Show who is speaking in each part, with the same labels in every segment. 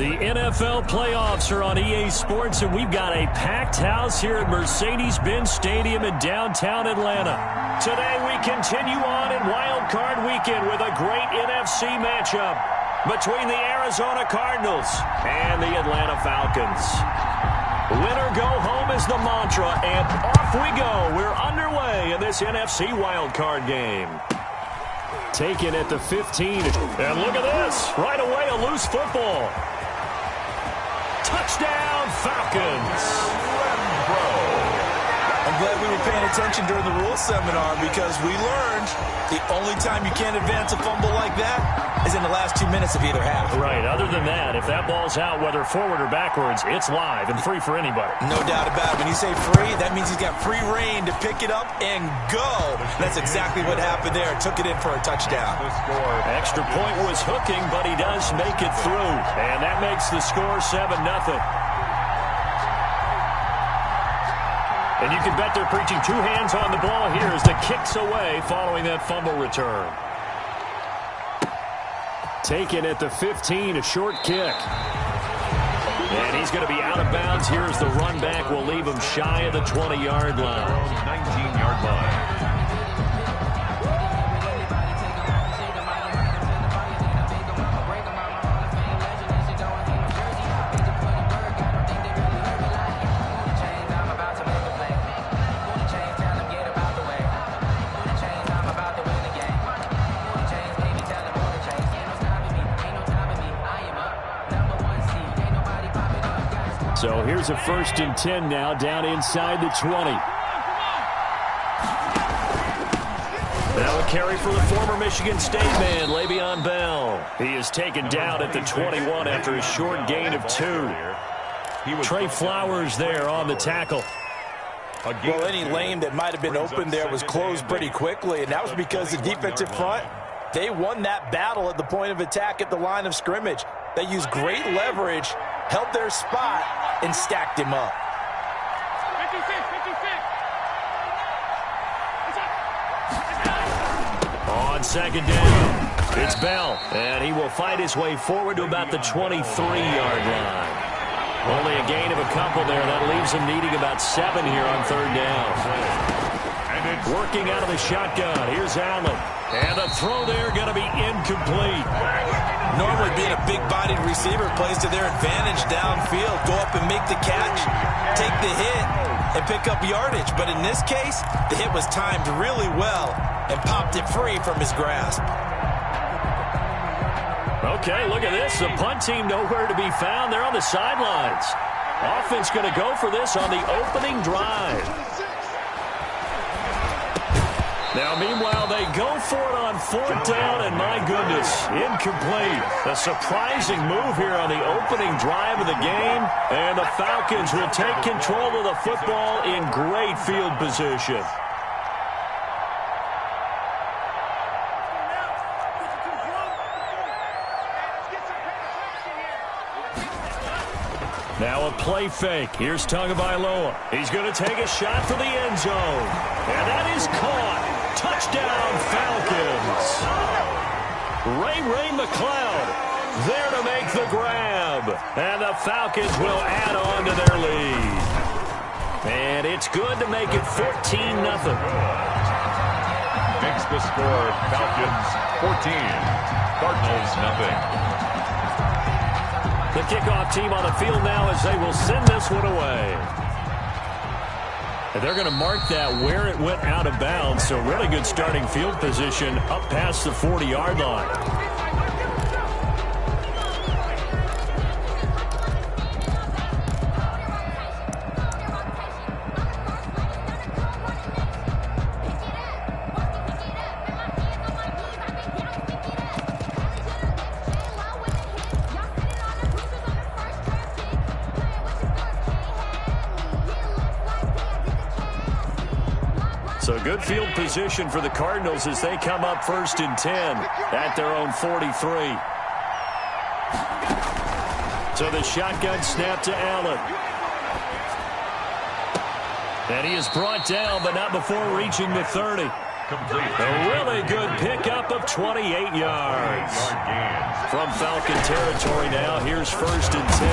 Speaker 1: The NFL playoffs are on EA Sports, and we've got a packed house here at Mercedes-Benz Stadium in downtown Atlanta. Today we continue on in Wild Card Weekend with a great NFC matchup between the Arizona Cardinals and the Atlanta Falcons. Win or go home is the mantra, and off we go. We're underway in this NFC Wild Card game. Taken at the 15, and look at this. Right away, a loose football. Touchdown, Falcons.
Speaker 2: I'm glad we were paying attention during the rules seminar because we learned the only time you can't advance a fumble like that is in the last 2 minutes of either half.
Speaker 1: Right. Other than that, if that ball's out, whether forward or backwards, it's live and free for anybody.
Speaker 2: No doubt about it. When you say free, that means he's got free reign to pick it up and go. That's exactly what happened there. Took it in for a touchdown.
Speaker 1: Extra point was hooking, but he does make it through. And that makes the score 7-0. And you can bet they're preaching two hands on the ball here as the kick's away following that fumble return. Taken at the 15, a short kick. And he's going to be out of bounds here as the run back will leave him shy of the 20-yard line.
Speaker 3: 19-yard line.
Speaker 1: So here's a 1st and 10 now, down inside the 20. Now a carry for the former Michigan State man, Le'Veon Bell. He is taken down at the 21 after a short gain of 2. Trey Flowers there on the tackle.
Speaker 2: Well, any lane that might have been open there was closed pretty quickly, and that was because the defensive front, they won that battle at the point of attack at the line of scrimmage. They used great leverage, held their spot, and stacked him up.
Speaker 1: On 2nd down, it's Bell, and he will fight his way forward to about the 23-yard line. Only a gain of a couple there. That leaves him needing about 7 here on 3rd down. Working out of the shotgun. Here's Allen. And the throw there going to be incomplete.
Speaker 2: Normally being a big-bodied receiver plays to their advantage downfield. Go up and make the catch, take the hit, and pick up yardage. But in this case, the hit was timed really well and popped it free from his grasp.
Speaker 1: Okay, look at this. The punt team nowhere to be found. They're on the sidelines. Offense going to go for this on the opening drive. Now, meanwhile, they go for it on 4th down, and my goodness, incomplete. A surprising move here on the opening drive of the game, and the Falcons will take control of the football in great field position. Now a play fake. Here's Tagovailoa. He's going to take a shot for the end zone, and that is caught. Touchdown, Falcons. Ray McCloud there to make the grab. And the Falcons will add on to their lead. And it's good to make it 14-0.
Speaker 3: Makes the score Falcons 14, Cardinals nothing.
Speaker 1: The kickoff team on the field now as they will send this one away. And they're going to mark that where it went out of bounds. So really good starting field position up past the 40-yard line. So good field position for the Cardinals as they come up 1st and 10 at their own 43. So the shotgun snap to Allen. And he is brought down, but not before reaching the 30. A really good pickup of 28 yards. From Falcon territory now, here's 1st and 10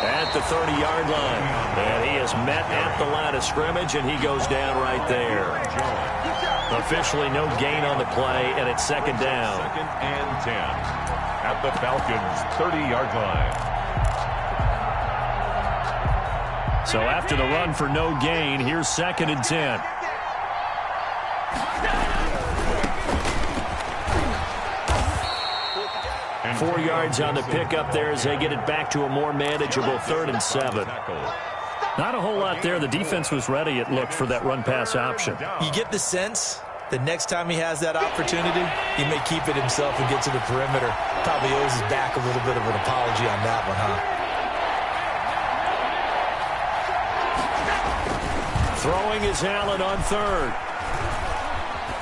Speaker 1: at the 30-yard line. And he is met at the line of scrimmage, and he goes down right there. Officially no gain on the play, and it's 2nd down.
Speaker 3: 2nd and 10 at the Falcons' 30-yard line.
Speaker 1: So after the run for no gain, here's 2nd and 10. And 4 yards on the pickup there as they get it back to a more manageable 3rd and 7. Not a whole lot there. The defense was ready, it looked, for that run-pass option.
Speaker 2: You get the sense that next time he has that opportunity, he may keep it himself and get to the perimeter. Probably owes his back a little bit of an apology on that one, huh?
Speaker 1: Throwing is Allen on 3rd.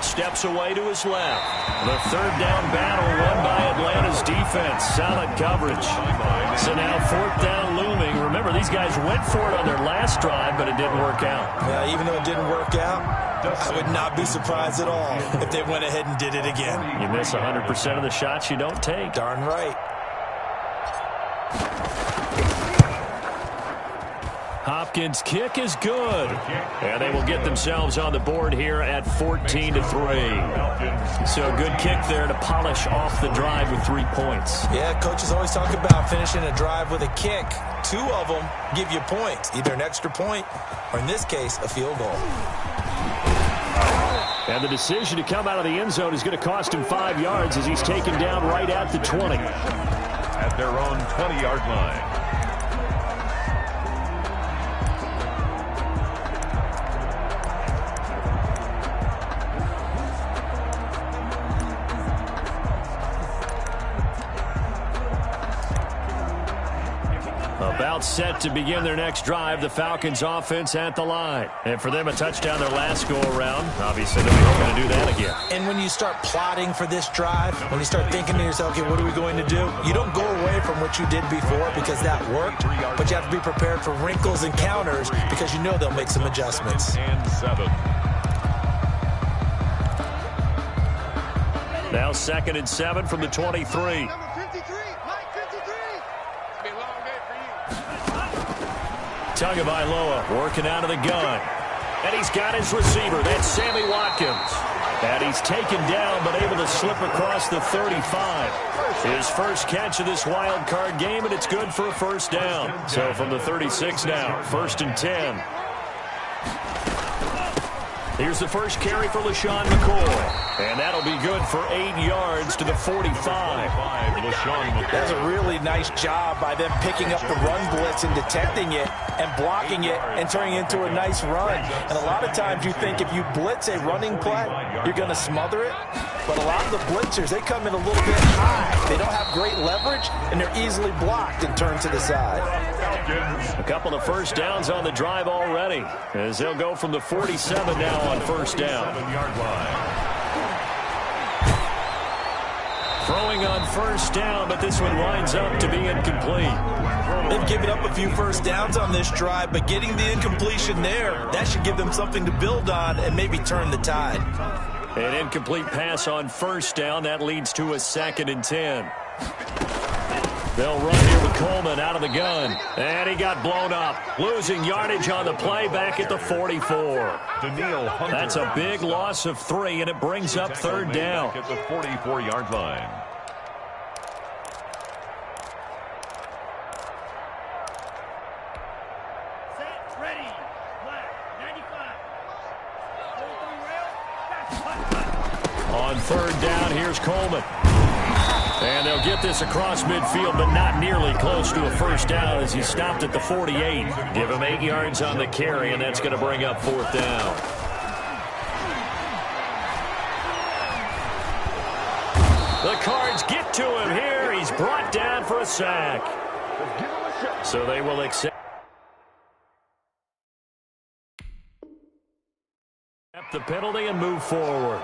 Speaker 1: Steps away to his left. The 3rd down battle won by Atlanta's defense. Solid coverage. So now 4th down looming. Remember, these guys went for it on their last drive, but it didn't work out.
Speaker 2: Yeah, even though it didn't work out, I would not be surprised at all if they went ahead and did it again.
Speaker 1: You miss 100% of the shots you don't take.
Speaker 2: Darn right.
Speaker 1: Hopkins' kick is good. And they will get themselves on the board here at 14-3. So a good kick there to polish off the drive with 3 points.
Speaker 2: Yeah, coaches always talk about finishing a drive with a kick. 2 of them give you points, either an extra point or, in this case, a field goal.
Speaker 1: And the decision to come out of the end zone is going to cost him 5 yards as he's taken down right at the 20.
Speaker 3: At their own 20-yard line.
Speaker 1: About set to begin their next drive, the Falcons offense at the line. And for them, a touchdown their last go-around. Obviously, they're not going to do that again.
Speaker 2: And when you start plotting for this drive, when you start thinking to yourself, okay, what are we going to do? You don't go away from what you did before because that worked, but you have to be prepared for wrinkles and counters because you know they'll make some adjustments.
Speaker 3: And 7.
Speaker 1: Now 2nd and 7 from the 23. Tagovailoa working out of the gun. And he's got his receiver. That's Sammy Watkins. And he's taken down but able to slip across the 35. His first catch of this wild card game, and it's good for a 1st down. So from the 36 now, 1st and 10. Here's the first carry for LaShawn McCoy. And that'll be good for 8 yards to the 45.
Speaker 2: That's a really nice job by them picking up the run blitz and detecting it and blocking it and turning it into a nice run. And a lot of times you think if you blitz a running play, you're going to smother it. But a lot of the blitzers, they come in a little bit high. They don't have great leverage, and they're easily blocked and turned to the side.
Speaker 1: A couple of 1st downs on the drive already, as they'll go from the 47 now on 1st down. Throwing on 1st down, but this one winds up to be incomplete.
Speaker 2: They've given up a few 1st downs on this drive, but getting the incompletion there, that should give them something to build on and maybe turn the tide.
Speaker 1: An incomplete pass on 1st down. That leads to a 2nd and 10. They'll run here with Coleman out of the gun. And he got blown up. Losing yardage on the play back at the 44. That's a big loss of 3, and it brings up 3rd down.
Speaker 3: At the 44-yard line.
Speaker 1: On 3rd down, here's Coleman. And they'll get this across midfield, but not nearly close to a 1st down as he stopped at the 48. Give him 8 yards on the carry, and that's going to bring up 4th down. The Cards get to him here. He's brought down for a sack. So they will accept the penalty and move forward.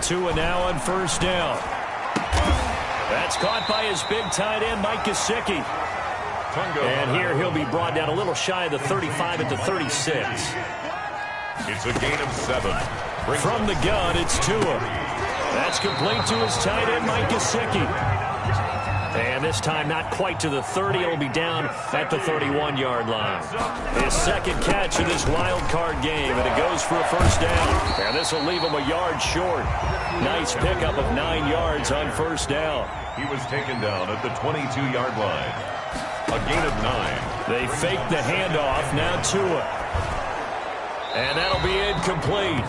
Speaker 1: Tua now on first down. That's caught by his big tight end, Mike Gesicki. And here he'll be brought down a little shy of the 35 at the 36.
Speaker 3: It's a gain of 7.
Speaker 1: From the gun, it's Tua. That's complete to his tight end, Mike Gesicki. And this time not quite to the 30. It'll be down at the 31-yard line. His second catch in this wild card game, and it goes for a first down. And this will leave him a yard short. Nice pickup of 9 yards on first down.
Speaker 3: He was taken down at the 22-yard line. A gain of 9.
Speaker 1: They fake the handoff. Now Tua. And that'll be incomplete.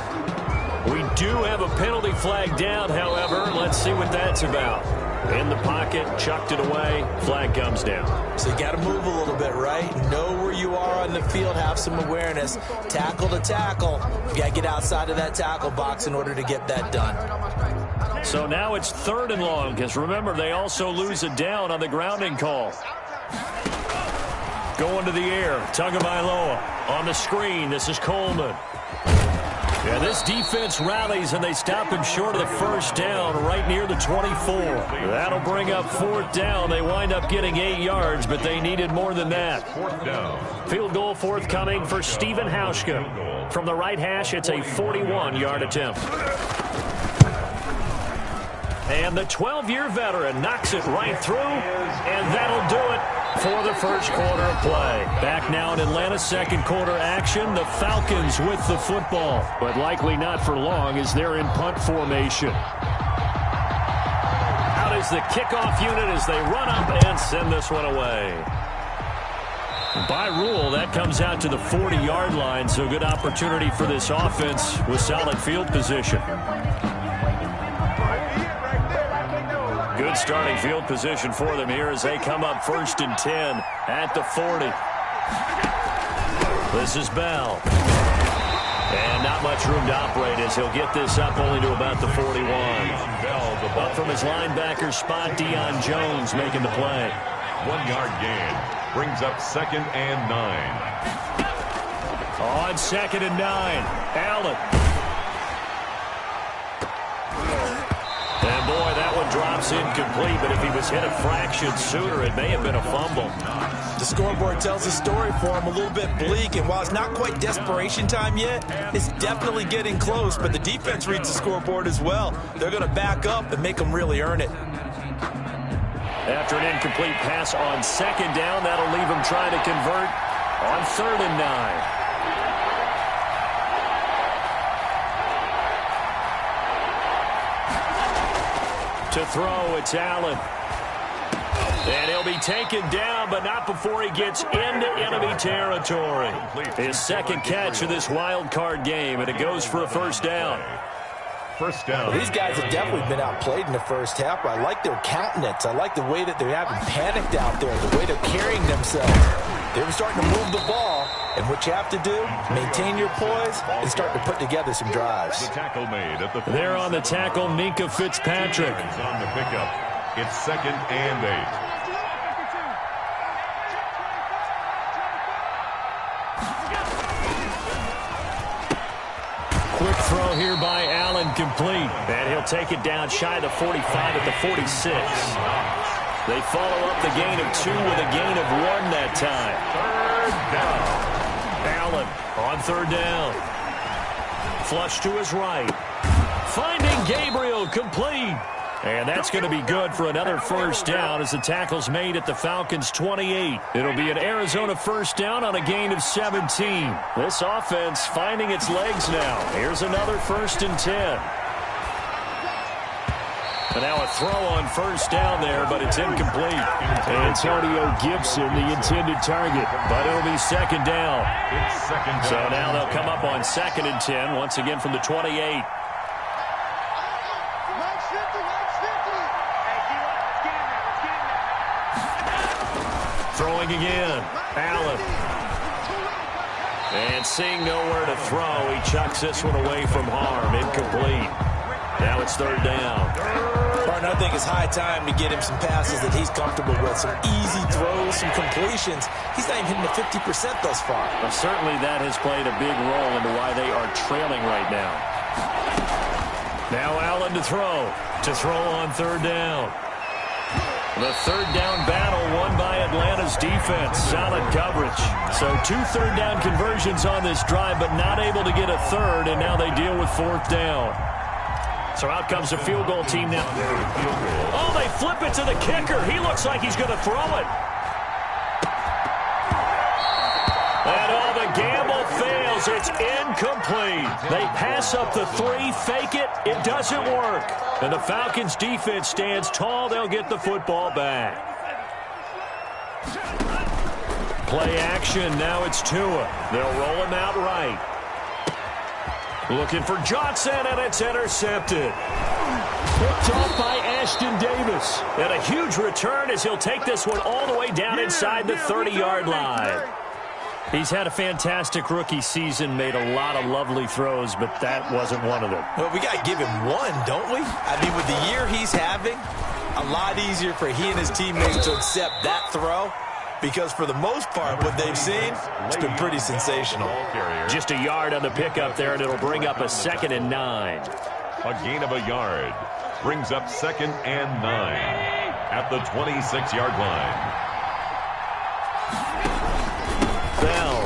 Speaker 1: We do have a penalty flag down, however. Let's see what that's about. In the pocket, chucked it away, flag comes down.
Speaker 2: So you got to move a little bit, right? Know where you are on the field, have some awareness. Tackle to tackle. You got to get outside of that tackle box in order to get that done.
Speaker 1: So now it's 3rd and long, because remember, they also lose it down on the grounding call. Going to the air, Tagovailoa on the screen. This is Coleman. Yeah, this defense rallies, and they stop him short of the first down right near the 24. That'll bring up 4th down. They wind up getting 8 yards, but they needed more than that.
Speaker 3: 4th down.
Speaker 1: Field goal forthcoming for Stephen Hauschka. From the right hash, it's a 41-yard attempt. And the 12-year veteran knocks it right through, and that'll do it for the first quarter of play. Back now in Atlanta, second quarter action. The Falcons with the football, but likely not for long as they're in punt formation. Out is the kickoff unit as they run up and send this one away. By rule, that comes out to the 40-yard line, so good opportunity for this offense with solid field position. Good starting field position for them here as they come up 1st and 10 at the 40. This is Bell. And not much room to operate as he'll get this up only to about the 41. Up from his linebacker spot, Deion Jones making the play.
Speaker 3: 1-yard gain. Brings up 2nd and 9.
Speaker 1: On 2nd and 9, Allen. And boy, that one drops incomplete, but if he was hit a fraction sooner, it may have been a fumble.
Speaker 2: The scoreboard tells a story for him, a little bit bleak, and while it's not quite desperation time yet, it's definitely getting close, but the defense reads the scoreboard as well. They're going to back up and make them really earn it.
Speaker 1: After an incomplete pass on 2nd down, that'll leave him trying to convert on 3rd and 9. To throw, it's Allen. And he'll be taken down, but not before he gets into enemy territory. His 2nd catch of this wild card game, and it goes for a first down.
Speaker 3: First down.
Speaker 2: Well, these guys have definitely been outplayed in the first half. I like their countenance. I like the way that they're having panicked out there, the way they're carrying themselves. They're starting to move the ball, and what you have to do, maintain your poise and start to put together some drives.
Speaker 3: The tackle made at the
Speaker 1: there on the tackle, Minka Fitzpatrick.
Speaker 3: On the pickup. It's 2nd and 8.
Speaker 1: Quick throw here by Allen, complete. And he'll take it down shy of the 45 at the 46. They follow up the gain of 2 with a gain of 1 that time. 3rd down. Allen on 3rd down. Flush to his right. Finding Gabriel, complete. And that's going to be good for another first down as the tackle's made at the Falcons' 28. It'll be an Arizona first down on a gain of 17. This offense finding its legs now. Here's another 1st and 10. And now a throw on first down there, but it's incomplete. Antonio Gibson, the intended target, but it'll be 2nd down. So now they'll come up on 2nd and 10, once again from the 28. Throwing again, Allen. And seeing nowhere to throw, he chucks this one away from harm. Incomplete. Now it's 3rd down.
Speaker 2: Barton, I think it's high time to get him some passes that he's comfortable with. Some easy throws, some completions. He's not even hitting the 50% thus far.
Speaker 1: Well, certainly that has played a big role into why they are trailing right now. Now Allen to throw on third down. The third down battle won by Atlanta's defense. Solid coverage. So 2 third-down conversions on this drive, but not able to get a third, and now they deal with fourth down. So out comes the field goal team now. Oh, they flip it to the kicker. He looks like he's going to throw it. And all the gamble fails. It's incomplete. They pass up the 3, fake it. It doesn't work. And the Falcons defense stands tall. They'll get the football back. Play action. Now it's Tua. They'll roll him out right. Looking for Johnson, and it's intercepted. Picked off by Ashton Davis. And a huge return as he'll take this one all the way down inside the 30-yard line. He's had a fantastic rookie season, made a lot of lovely throws, but that wasn't one of them.
Speaker 2: Well, we got to give him one, don't we? I mean, with the year he's having, a lot easier for he and his teammates to accept that throw, because for the most part, what they've seen, it's been pretty sensational.
Speaker 1: Just a yard on the pickup there, and it'll bring up a 2nd and 9.
Speaker 3: A gain of a yard brings up 2nd and 9 at the 26-yard line.
Speaker 1: Bell.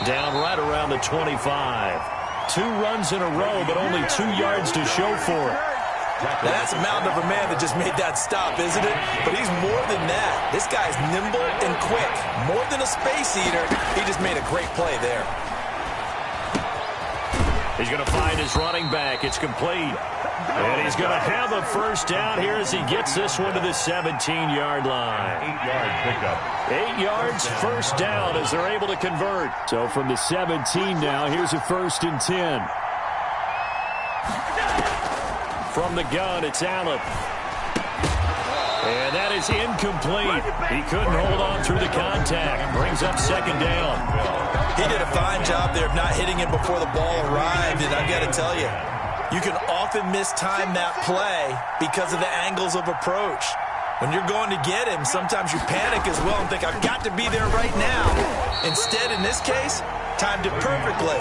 Speaker 1: Down right around the 25. 2 runs in a row, but only 2 yards to show for it.
Speaker 2: Now that's a mountain of a man that just made that stop, isn't it? But he's more than that. This guy's nimble and quick. More than a space eater, he just made a great play there.
Speaker 1: He's going to find his running back. It's complete. And he's going to have a first down here as he gets this one to the 17-yard line.
Speaker 3: 8-yard pickup.
Speaker 1: 8 yards, first down as they're able to convert. So from the 17 now, here's a 1st and 10. From the gun, it's Allen. And that is incomplete. He couldn't hold on through the contact. Brings up 2nd down.
Speaker 2: He did a fine job there of not hitting him before the ball arrived, and I've got to tell you, you can often mistime that play because of the angles of approach. When you're going to get him, sometimes you panic as well and think, I've got to be there right now. Instead, in this case, timed it perfectly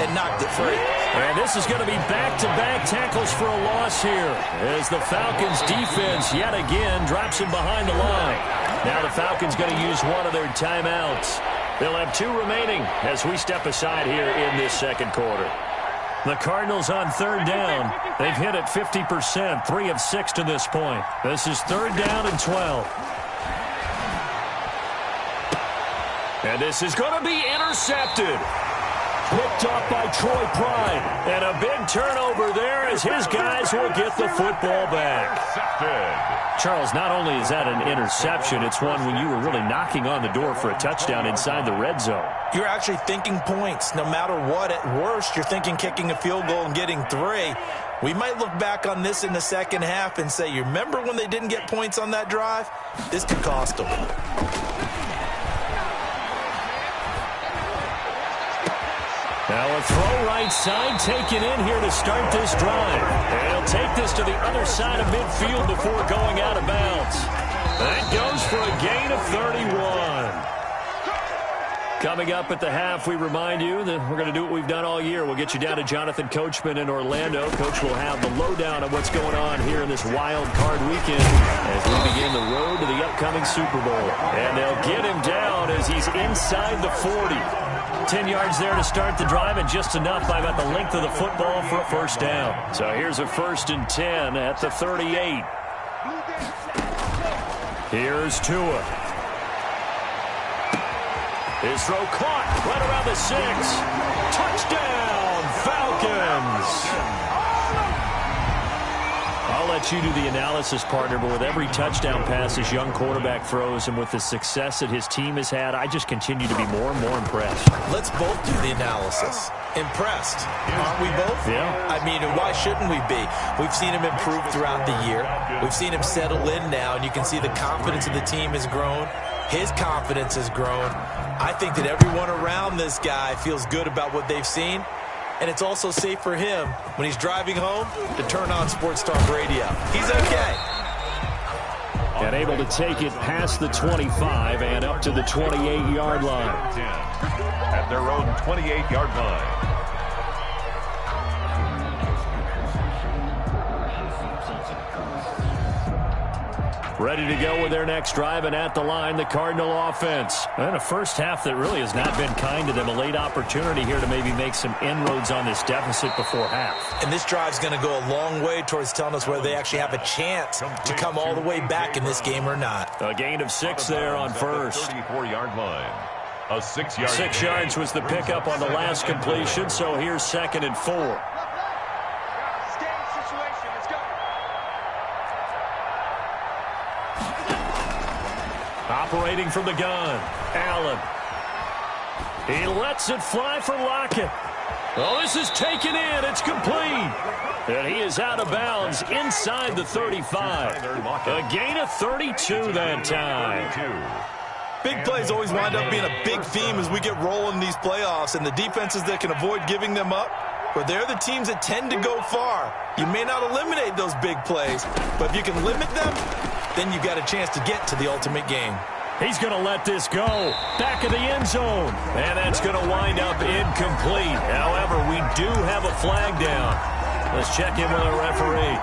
Speaker 2: and knocked it free.
Speaker 1: And this is going to be back-to-back tackles for a loss here as the Falcons defense yet again drops him behind the line. Now the Falcons going to use one of their timeouts. They'll have 2 remaining as we step aside here in this 2nd quarter. The Cardinals on 3rd down. They've hit it 50%, 3 of 6 to this point. This is 3rd down and 12. And this is going to be intercepted. Picked off by Troy Pride. And a big turnover there as his guys will get the football back. Charles, not only is that an interception, it's one when you were really knocking on the door for a touchdown inside the red zone.
Speaker 2: You're actually thinking points. No matter what, at worst, you're thinking kicking a field goal and getting 3. We might look back on this in the second half and say, you remember when they didn't get points on that drive? This could cost them.
Speaker 1: Now a throw right side taken in here to start this drive. And he'll take this to the other side of midfield before going out of bounds. That goes for a gain of 31. Coming up at the half, we remind you that we're going to do what we've done all year. We'll get you down to Jonathan Coachman in Orlando. Coach will have the lowdown of what's going on here in this wild card weekend as we begin the road to the upcoming Super Bowl. And they'll get him down as he's inside the 40. 10 yards there to start the drive, and just enough by about the length of the football for a first down. So here's a 1st and 10 at the 38. Here's Tua. His throw caught right around the 6. Touchdown, Falcons. I'll let you do the analysis, partner, but with every touchdown pass this young quarterback throws and with the success that his team has had, I just continue to be more and more impressed.
Speaker 2: Let's both do the analysis. Impressed. Aren't we both?
Speaker 1: Yeah.
Speaker 2: I mean, why shouldn't we be? We've seen him improve throughout the year. We've seen him settle in now, and you can see the confidence of the team has grown. His confidence has grown. I think that everyone around this guy feels good about what they've seen. And it's also safe for him when he's driving home to turn on Sports Talk Radio. He's okay.
Speaker 1: And able to take it past the 25 and up to the 28-yard line.
Speaker 3: At their own 28-yard line.
Speaker 1: Ready to go with their next drive, and at the line, the Cardinal offense. And a first half that really has not been kind to them. A late opportunity here to maybe make some inroads on this deficit before half.
Speaker 2: And this drive's going to go a long way towards telling us whether they actually have a chance to come all the way back in this game or not.
Speaker 1: A gain of 6 there on first.
Speaker 3: 34-yard line. A 6-yard
Speaker 1: 6 yards was the pickup on the last completion, so here's 2nd and 4. Operating from the gun, Allen. He lets it fly for Lockett. Oh, this is taken in. It's complete. And he is out of bounds inside the 35. A gain of 32 that time.
Speaker 2: Big plays always wind up being a big theme as we get rolling in these playoffs, and the defenses that can avoid giving them up, where they're the teams that tend to go far. You may not eliminate those big plays, but if you can limit them, then you've got a chance to get to the ultimate game.
Speaker 1: He's going to let this go. Back of the end zone. And that's going to wind up incomplete. However, we do have a flag down. Let's check in with our referee.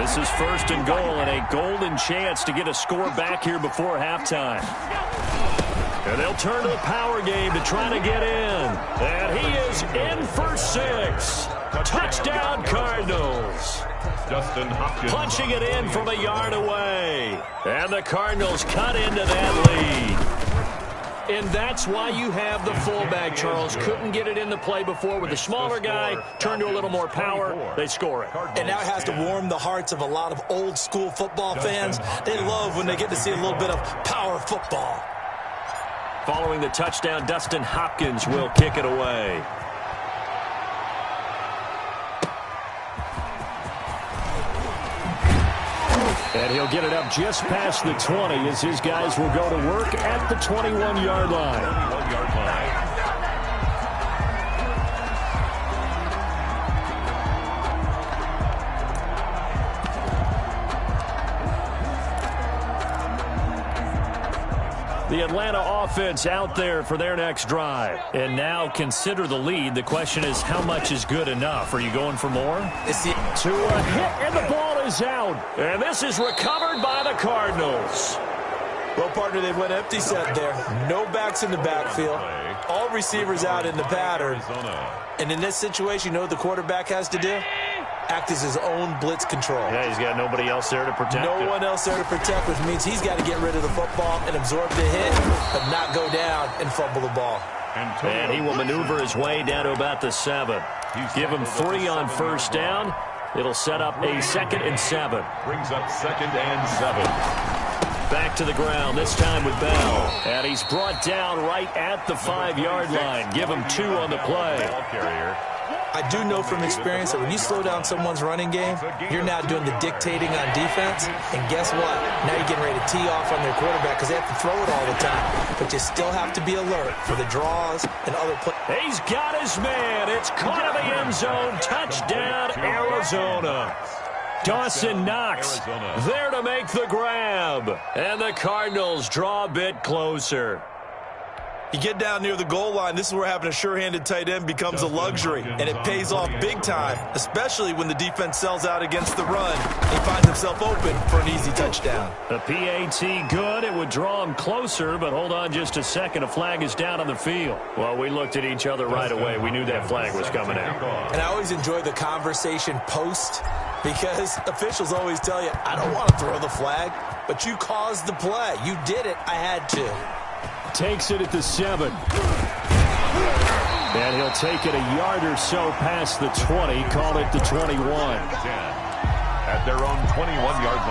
Speaker 1: This is 1st and goal and a golden chance to get a score back here before halftime. And they'll turn to the power game to try to get in. And he is in for 6. Touchdown, Cardinals.
Speaker 3: Justin Hopkins.
Speaker 1: Punching it in from a yard away. And the Cardinals cut into that lead. And that's why you have the fullback, Charles. Couldn't get it in the play before with the smaller guy. Turned to a little more power. They score it.
Speaker 2: And now it has to warm the hearts of a lot of old school football fans. They love when they get to see a little bit of power football.
Speaker 1: Following the touchdown, Dustin Hopkins will kick it away. And he'll get it up just past the 20 as his guys will go to work at the 21-yard line.
Speaker 3: 21-yard line.
Speaker 1: The Atlanta offense out there for their next drive. And now consider the lead. The question is, how much is good enough? Are you going for more? To a hit, and the ball is out. And this is recovered by the Cardinals.
Speaker 2: Well, partner, they went empty set there. No backs in the backfield. All receivers out in the pattern. And in this situation, you know what the quarterback has to do? Act as his own blitz control.
Speaker 1: Yeah, he's got nobody else there to protect
Speaker 2: him. No one else there to protect, which means he's got to get rid of the football and absorb the hit, but not go down and fumble the ball.
Speaker 1: And he will maneuver his way down to about the 7. Give him 3 on first down. It'll set up a 2nd and 7.
Speaker 3: Brings up 2nd and 7.
Speaker 1: Back to the ground, this time with Bell. And he's brought down right at the 5-yard line. Give him 2 on the play.
Speaker 2: I do know from experience that when you slow down someone's running game, you're now doing the dictating on defense. And guess what? Now you're getting ready to tee off on their quarterback because they have to throw it all the time. But you still have to be alert for the draws and other plays.
Speaker 1: He's got his man. It's caught in the end zone. Touchdown, Arizona. Dawson Knox there to make the grab. And the Cardinals draw a bit closer.
Speaker 2: You get down near the goal line, this is where having a sure-handed tight end becomes a luxury, and it pays off big time, especially when the defense sells out against the run. He finds himself open for an easy touchdown.
Speaker 1: The PAT good. It would draw him closer, but hold on just a second. A flag is down on the field. Well, we looked at each other right away. We knew that flag was coming out.
Speaker 2: And I always enjoy the conversation post because officials always tell you, I don't want to throw the flag, but you caused the play. You did it. I had to.
Speaker 1: Takes it at the 7. And he'll take it a yard or so past the 20. Call it the 21.
Speaker 3: 10 at their own 21-yard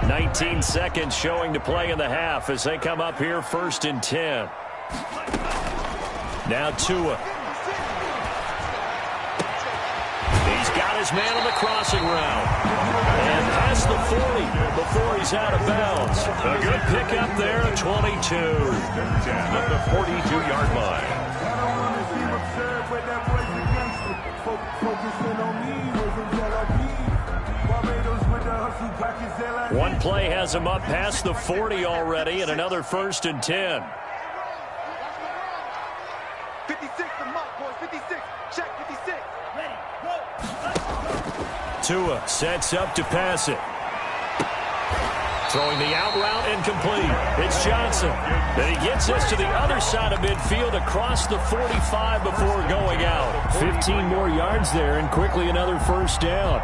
Speaker 3: line.
Speaker 1: 19 seconds showing to play in the half as they come up here 1st and 10. Now Tua. He's got his man on the crossing route. And past the 40 before he's out of bounds. A good pickup there at 22.
Speaker 3: 10 at the 42-yard line.
Speaker 1: One play has him up past the 40 already, and another 1st and 10.
Speaker 4: 56 the mark, boys. 56. Check.
Speaker 1: Tua sets up to pass it. Throwing the out route incomplete. It's Johnson. Then he gets us to the other side of midfield across the 45 before going out. 15 more yards there and quickly another first down.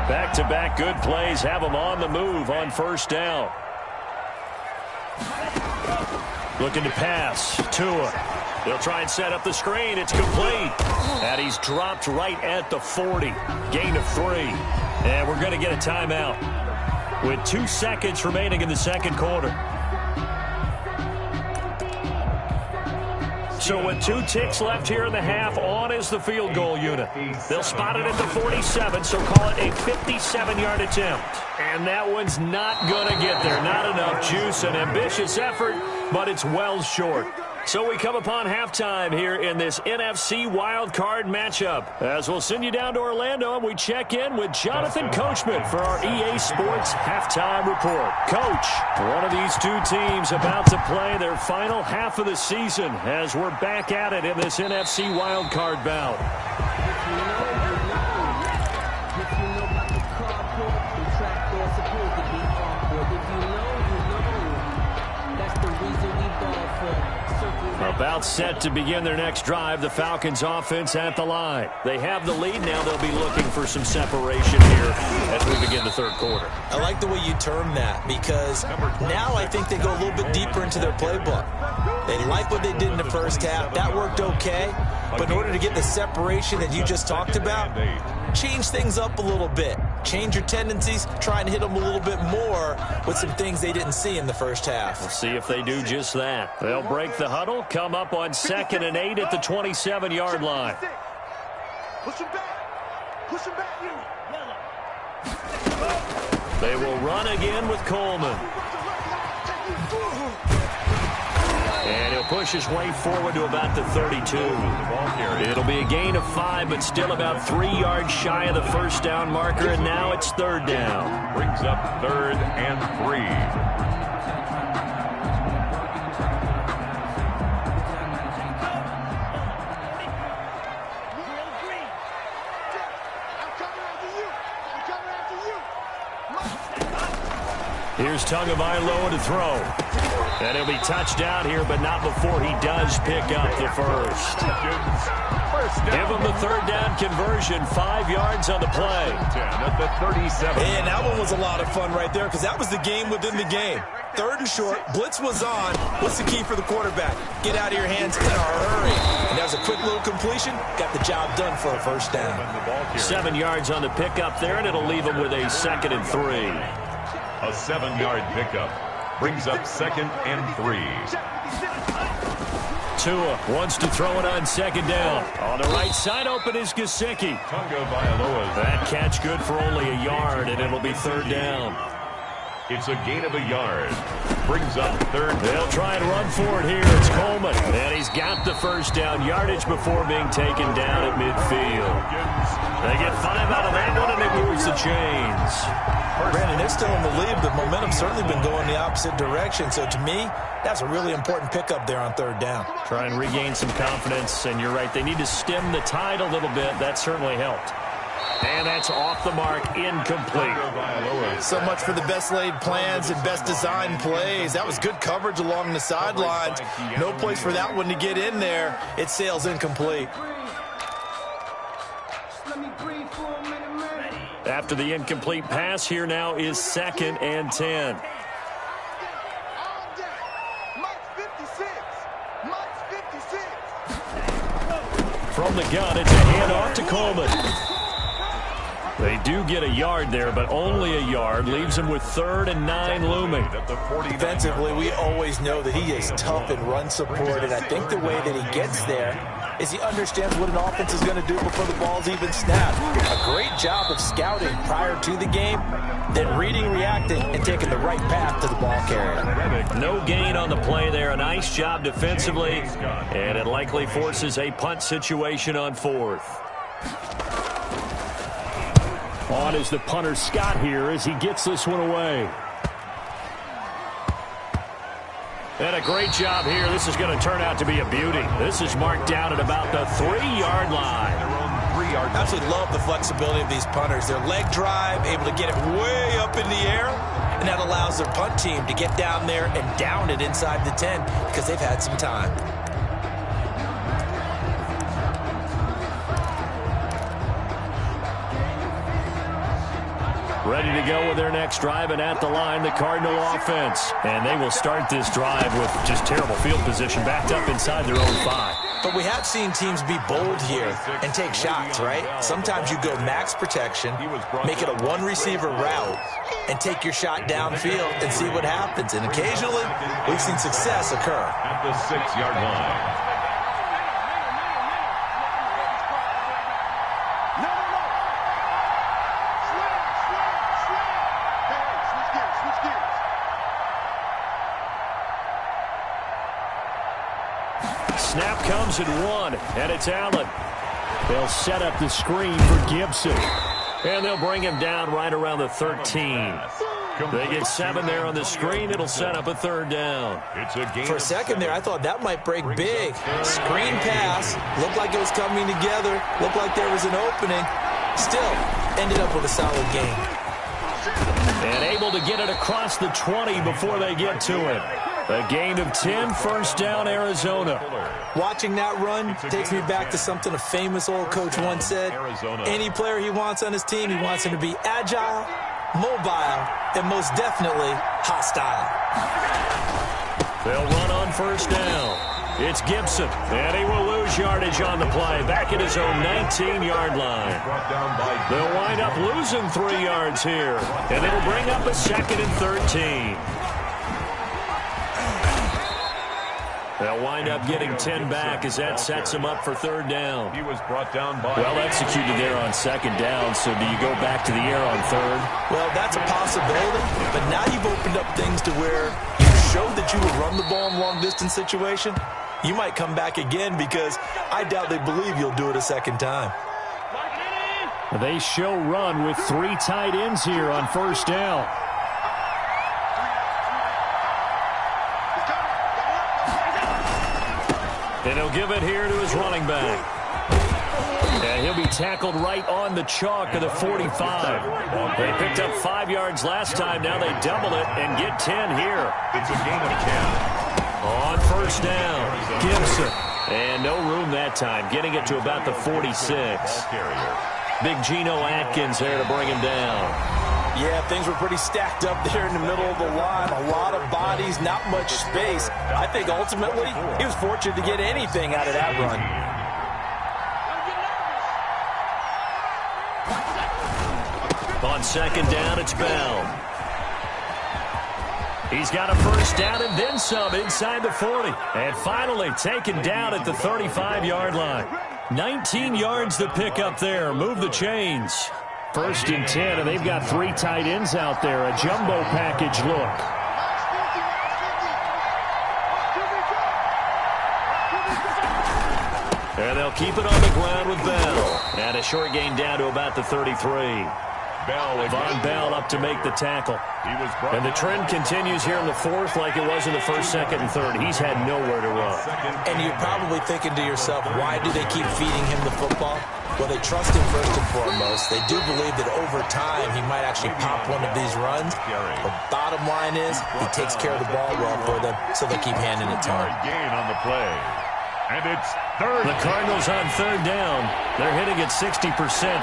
Speaker 1: Back-to-back good plays have them on the move on first down. Looking to pass. Tua. They'll try and set up the screen. It's complete. And he's dropped right at the 40. Gain of 3. And we're going to get a timeout with 2 seconds remaining in the second quarter. So with 2 ticks left here in the half, on is the field goal unit. They'll spot it at the 47, so call it a 57-yard attempt. And that one's not going to get there. Not enough juice, an ambitious effort, but it's well short. So we come upon halftime here in this NFC wildcard matchup. As we'll send you down to Orlando, and we check in with Jonathan Coachman for our EA Sports Halftime Report. Coach, one of these 2 teams about to play their final half of the season as we're back at it in this NFC wildcard bout. About set to begin their next drive, the Falcons offense at the line. They have the lead. Now they'll be looking for some separation here as we begin the third quarter.
Speaker 2: I like the way you term that because now I think they go a little bit deeper into their playbook. They like what they did in the first half. That worked okay. But in order to get the separation that you just talked about, change things up a little bit. Change your tendencies. Try and hit them a little bit more with some things they didn't see in the first half.
Speaker 1: We'll see if they do just that. They'll break the huddle, come up on 2nd and 8 at the 27-yard line.
Speaker 4: Push him back. Push him back.
Speaker 1: They will run again with Coleman. And he'll push his way forward to about the 32. It'll be a gain of 5, but still about 3 yards shy of the first down marker, and now it's third down.
Speaker 3: Brings up 3rd and 3.
Speaker 1: Here's Tagovailoa to throw. And he'll be touched down here, but not before he does pick up the first. Give him the third down conversion, 5 yards on the play.
Speaker 3: At the 37.
Speaker 2: And that one was a lot of fun right there because that was the game within the game. 3rd and short, blitz was on. What's the key for the quarterback? Get out of your hands in a hurry. And that was a quick little completion. Got the job done for a first down.
Speaker 1: 7 yards on the pickup there, and it'll leave him with a 2nd and 3.
Speaker 3: A 7-yard pickup brings up 2nd and 3.
Speaker 1: Tua wants to throw it on 2nd down. On the right side, open is Gesicki. That catch good for only a yard, and it'll be 3rd down.
Speaker 3: It's a gain of a yard. Brings up 3rd down.
Speaker 1: They'll try and run for it here. It's Coleman. And he's got the first down yardage before being taken down at midfield. They get 5 out of that one, and it moves the chains.
Speaker 2: Brandon, they're still in the lead, but momentum's certainly been going the opposite direction. So to me, that's a really important pickup there on 3rd down.
Speaker 1: Try and regain some confidence, and you're right. They need to stem the tide a little bit. That certainly helped. And that's off the mark, incomplete.
Speaker 2: So much for the best laid plans and best designed plays. That was good coverage along the sidelines. No place for that one to get in there. It sails incomplete.
Speaker 1: After the incomplete pass, here now is 2nd and 10. From the gun, it's a handoff to Coleman. They do get a yard there, but only a yard. Leaves him with 3rd and 9 looming.
Speaker 2: Defensively, we always know that he is tough in run support, and I think the way that he gets there is he understands what an offense is going to do before the ball's even snapped. A great job of scouting prior to the game, then reading, reacting, and taking the right path to the ball carrier.
Speaker 1: No gain on the play there. A nice job defensively, and it likely forces a punt situation on 4th. On is the punter Scott here as he gets this one away. And a great job here. This is going to turn out to be a beauty. This is marked down at about the 3-yard line.
Speaker 3: 3-yard line.
Speaker 2: Absolutely love the flexibility of these punters. Their leg drive, able to get it way up in the air, and that allows their punt team to get down there and down it inside the 10 because they've had some time.
Speaker 1: Ready to go with their next drive, and at the line, the Cardinal offense. And they will start this drive with just terrible field position, backed up inside their own 5.
Speaker 2: But we have seen teams be bold here and take shots, right? Sometimes you go max protection, make it a one-receiver route, and take your shot downfield and see what happens. And occasionally, we've seen success occur.
Speaker 3: At the 6-yard line.
Speaker 1: Snap comes at 1, and it's Allen. They'll set up the screen for Gibson. And they'll bring him down right around the 13. They get 7 there on the screen. It'll set up a 3rd down.
Speaker 2: For a second there, I thought that might break big. Screen pass. Looked like it was coming together. Looked like there was an opening. Still, ended up with a solid gain.
Speaker 1: And able to get it across the 20 before they get to it. A gain of 10, 1st down, Arizona.
Speaker 2: Watching that run takes me back to something a famous old coach once said. Any player he wants on his team, he wants him to be agile, mobile, and most definitely hostile.
Speaker 1: They'll run on 1st down. It's Gibson, and he will lose yardage on the play, back at his own 19-yard line. They'll wind up losing 3 yards here, and it'll bring up a 2nd and 13. They'll wind up getting 10 back as that sets him up for 3rd down.
Speaker 3: He was brought down by...
Speaker 1: Well executed there on 2nd down, so do you go back to the air on 3rd?
Speaker 2: Well, that's a possibility, but now you've opened up things to where you showed that you would run the ball in long-distance situation. You might come back again because I doubt they believe you'll do it a 2nd time.
Speaker 1: They show run with 3 tight ends here on 1st down. And he'll give it here to his running back. And he'll be tackled right on the chalk of the 45. They picked up 5 yards last time. Now they double it and get 10 here.
Speaker 3: It's a gain of 10.
Speaker 1: On 1st down, Gibson. And no room that time, getting it to about the 46. Big Geno Atkins there to bring him down.
Speaker 2: Yeah, things were pretty stacked up there in the middle of the line. A lot of bodies, not much space. I think ultimately he was fortunate to get anything out of that run.
Speaker 1: On 2nd down, it's Bell. He's got a 1st down and then some inside the 40. And finally taken down at the 35-yard line. 19 yards to pick up there. Move the chains. 1st and 10, and they've got 3 tight ends out there. A jumbo package look. And they'll keep it on the ground with Bell. And a short gain down to about the 33. Von Bell up to make the tackle. And the trend continues here in the 4th like it was in the 1st, 2nd, and 3rd. He's had nowhere to run.
Speaker 2: And you're probably thinking to yourself, why do they keep feeding him the football? Well, they trust him first and foremost. They do believe that over time he might actually pop one of these runs. The bottom line is he takes care of the ball well for them, so they keep handing it to him.
Speaker 3: Gain on the play. And it's 3rd.
Speaker 1: The Cardinals on 3rd down. They're hitting at 60%,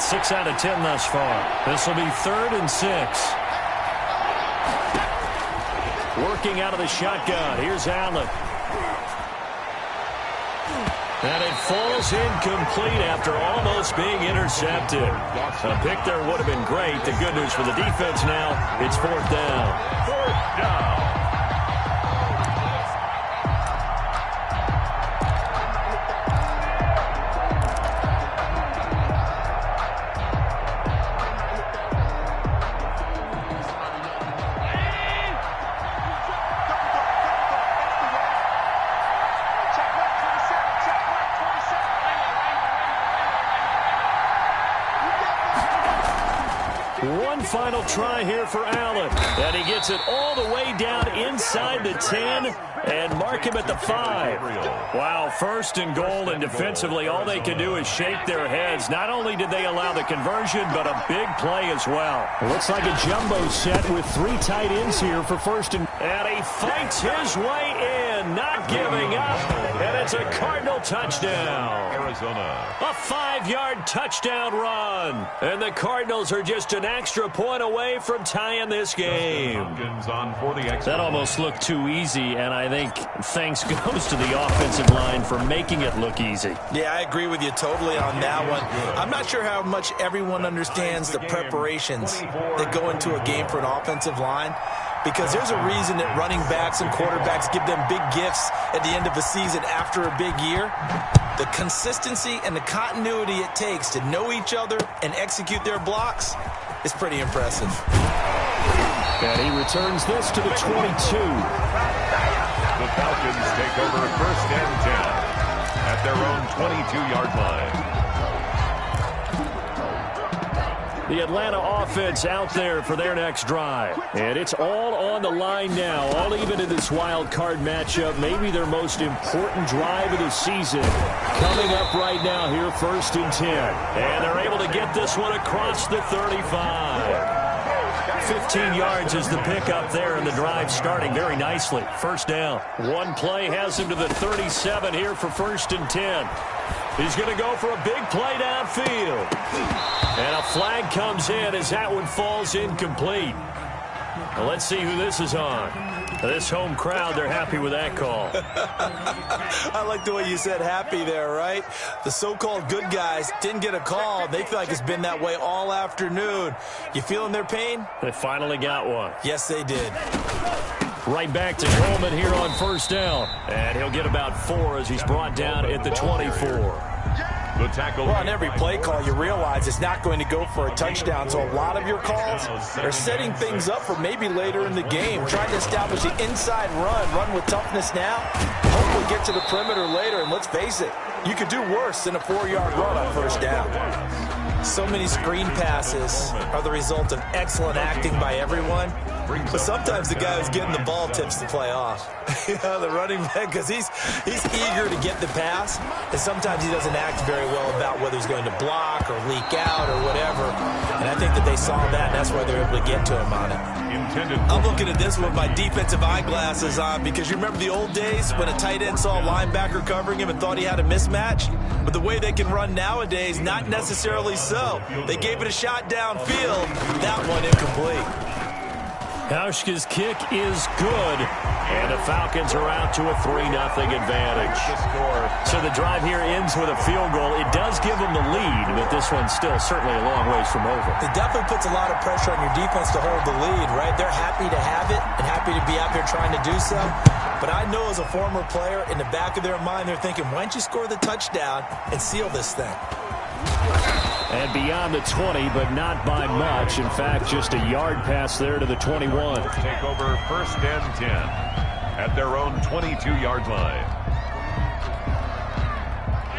Speaker 1: 6 out of 10 thus far. This will be 3rd and 6. Working out of the shotgun. Here's Allen. And it falls incomplete after almost being intercepted. A pick there would have been great. The good news for the defense now, it's 4th down.
Speaker 3: 4th down.
Speaker 1: One final try here for Allen. And he gets it all the way down inside the 10 and mark him at the 5. Wow, first and goal, and defensively all they can do is shake their heads. Not only did they allow the conversion, but a big play as well. Looks like a jumbo set with 3 tight ends here for first and he fights his way in, not giving up, and it's a Cardinal touchdown.
Speaker 3: Arizona.
Speaker 1: A 5-yard touchdown run, and the Cardinals are just an extra point away from tying this game. That almost looked too easy, and I think thanks goes to the offensive line for making it look easy.
Speaker 2: Yeah, I agree with you totally on that one. I'm not sure how much everyone understands the preparations that go into a game for an offensive line, because there's a reason that running backs and quarterbacks give them big gifts at the end of the season after a big year. The consistency and the continuity it takes to know each other and execute their blocks is pretty impressive.
Speaker 1: And he returns this to the 22.
Speaker 3: The Falcons take over first and 10 at their own 22-yard line.
Speaker 1: The Atlanta offense out there for their next drive. And it's all on the line now, all even in this wild card matchup. Maybe their most important drive of the season coming up right now here, first and 10. And they're able to get this one across the 35. 15 yards is the pickup there, and the drive starting very nicely. First down. One play has him to the 37 here for first and 10. He's going to go for a big play downfield. And a flag comes in as that one falls incomplete. Well, let's see who this is on. This home crowd, they're happy with that call.
Speaker 2: I like the way you said happy there, right? The so-called good guys didn't get a call. They feel like it's been that way all afternoon. You feeling their pain?
Speaker 1: They finally got one.
Speaker 2: Yes, they did.
Speaker 1: Right back to Coleman here on first down. And he'll get about 4 as he's brought down at the 24.
Speaker 3: The tackle.
Speaker 2: Well, on every play call, you realize it's not going to go for a touchdown. So a lot of your calls are setting things up for maybe later in the game, trying to establish the inside run with toughness now. Hope we'll get to the perimeter later, and let's face it, you could do worse than a 4-yard run on first down. So many screen passes are the result of excellent acting by everyone. But sometimes the guy who's getting the ball tips the play off. The running back, because he's eager to get the pass, and sometimes he doesn't act very well about whether he's going to block or leak out or whatever. And I think that they saw that, and that's why they're able to get to him on it. I'm looking at this with my defensive eyeglasses on, because you remember the old days when a tight end saw a linebacker covering him and thought he had a mismatch? But the way they can run nowadays, not necessarily so. They gave it a shot downfield. That one incomplete.
Speaker 1: Hauschka's kick is good, and the Falcons are out to a 3-0 advantage. So the drive here ends with a field goal. It does give them the lead, but this one's still certainly a long ways from over.
Speaker 2: It definitely puts a lot of pressure on your defense to hold the lead, right? They're happy to have it and happy to be out there trying to do so. But I know as a former player, in the back of their mind, they're thinking, why don't you score the touchdown and seal this thing?
Speaker 1: And beyond the 20, but not by much. In fact, just a yard pass there to the 21.
Speaker 3: Take over first and 10 at their own 22-yard line.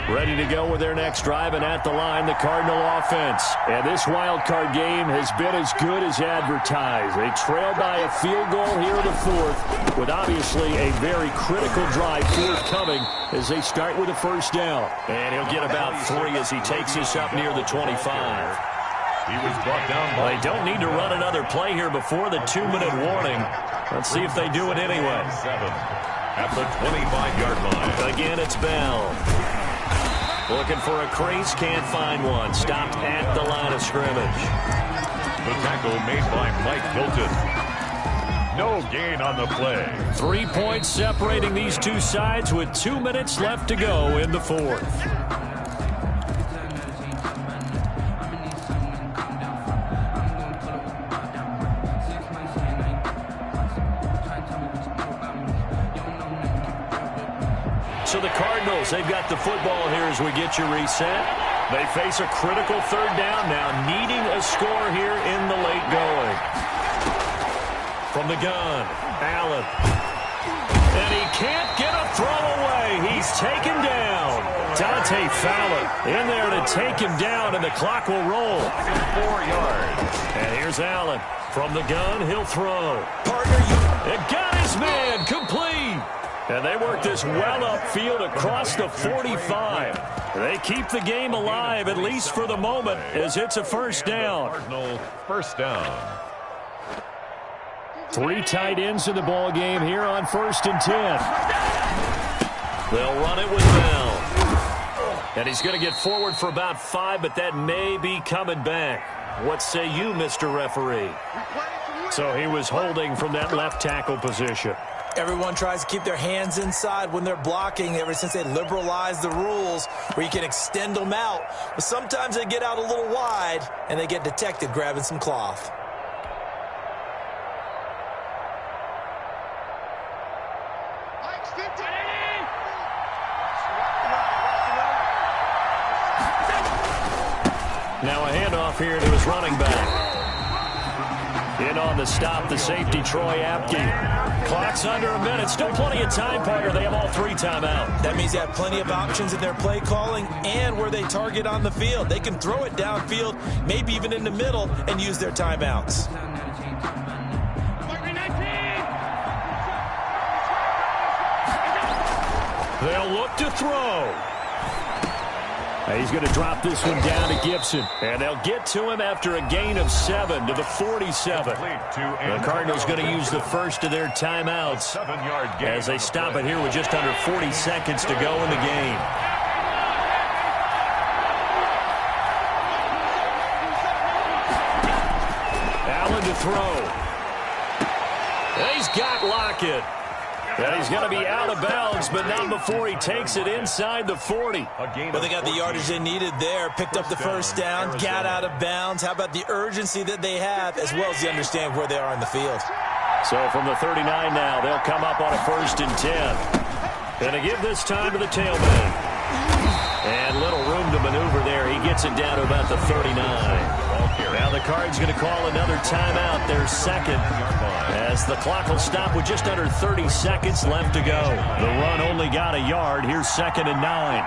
Speaker 1: Ready to go with their next drive, and at the line, the Cardinal offense. And this wild card game has been as good as advertised. They trail by a field goal here in the 4th, with obviously a very critical drive forthcoming as they start with a first down. And he'll get about 3 as he takes this up near the 25.
Speaker 3: He was brought down by...
Speaker 1: They don't need to run another play here before the 2-minute warning. Let's see if they do it anyway.
Speaker 3: 7 at the 25-yard line.
Speaker 1: Again, it's Bell. Looking for a crease, can't find one. Stopped at the line of scrimmage.
Speaker 3: The tackle made by Mike Hilton. No gain on the play.
Speaker 1: 3 points separating these two sides with 2 minutes left to go in the 4th. So the Cardinals, they've got the football here as we get you reset. They face a critical 3rd down now, needing a score here in the late going. From the gun, Allen. And he can't get a throw away. He's taken down. Dante Fowler in there to take him down, and the clock will roll.
Speaker 3: 4 yards.
Speaker 1: And Here's Allen. From the gun, he'll throw.
Speaker 2: Partner,
Speaker 1: It got his man complete. And they work this well upfield across the 45. They keep the game alive, at least for the moment, as it's a first down.
Speaker 3: Cardinal first down.
Speaker 1: 3 tight ends in the ball game here on 1st and 10. They'll run it with Bell. And he's going to get forward for about 5, but that may be coming back. What say you, Mr. Referee? So he was holding from that left tackle position.
Speaker 2: everyone tries to keep their hands inside when they're blocking ever since they liberalized the rules where you can extend them out. But sometimes they get out a little wide and they get detected grabbing some cloth.
Speaker 1: Now a handoff here to his running back. In on the stop, the safety, Troy Apke. Clock's under a minute. Still plenty of time, partner. They have all 3 timeout.
Speaker 2: That means they have plenty of options in their play calling and where they target on the field. They can throw it downfield, maybe even in the middle, and use their timeouts.
Speaker 1: They'll look to throw. He's going to drop this one down to Gibson. And they'll get to him after a gain of 7 to the 47. The Cardinals going to use the first of their timeouts as they stop it here with just under 40 seconds to go in the game. Allen to throw. He's got Lockett. And he's going to be out of bounds, but not before he takes it inside the 40.
Speaker 2: Well, they got the yardage they needed there, picked up the first down, got out of bounds. How about the urgency that they have, as well as the understand where they are in the field?
Speaker 1: So from the 39 now, they'll come up on a 1st and 10. And to give this time to the tailback. And little room to maneuver there. He gets it down to about the 39. Now the Cards going to call another timeout, their second, as the clock will stop with just under 30 seconds left to go. The run only got a yard. Here's 2nd and 9.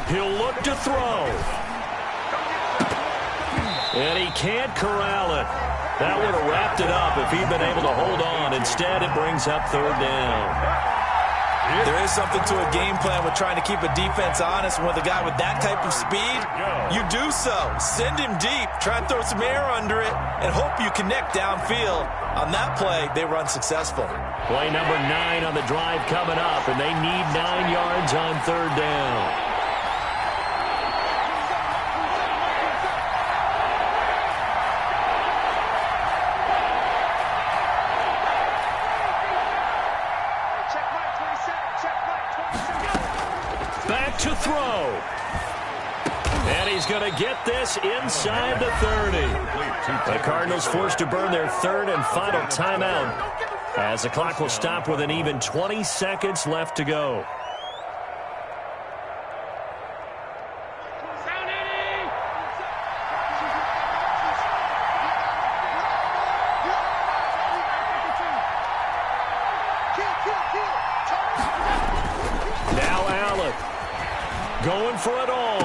Speaker 1: He'll look to throw. And he can't corral it. That would have wrapped it up if he'd been able to hold on. Instead, it brings up 3rd down.
Speaker 2: There is something to a game plan with trying to keep a defense honest. With a guy with that type of speed, you do so. Send him deep, try and throw some air under it, and hope you connect downfield. On that play, they run successful.
Speaker 1: Play number 9 on the drive coming up, and they need 9 yards on 3rd down. Back to throw. And he's going to get this inside the 30. The Cardinals forced to burn their 3rd and final timeout as the clock will stop with an even 20 seconds left to go. Going for it all.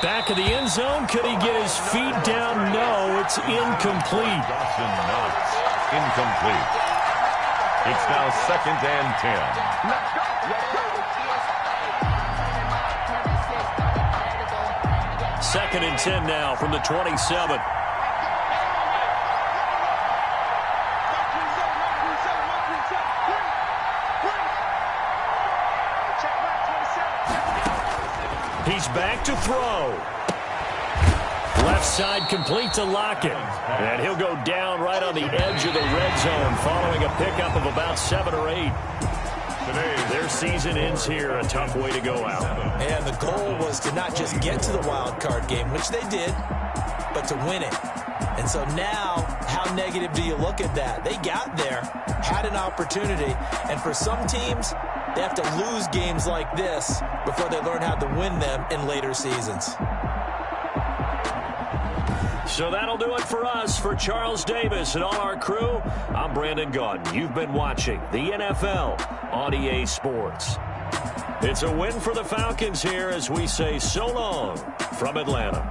Speaker 1: Back of the end zone. Could he get his feet down? No, it's incomplete.
Speaker 3: Dawson Knox, incomplete. It's now 2nd and 10.
Speaker 1: 2nd and 10 now from the 27. He's back to throw. Left side complete to Lockett. And he'll go down right on the edge of the red zone following a pickup of about 7 or 8. Their season ends here. A tough way to go out.
Speaker 2: And the goal was to not just get to the wild card game, which they did, but to win it. And so now, how negative do you look at that? They got there, had an opportunity, and for some teams, they have to lose games like this before they learn how to win them in later seasons.
Speaker 1: So that'll do it for us. For Charles Davis and all our crew, I'm Brandon Gaudin. You've been watching the NFL on EA Sports. It's a win for the Falcons here as we say so long from Atlanta.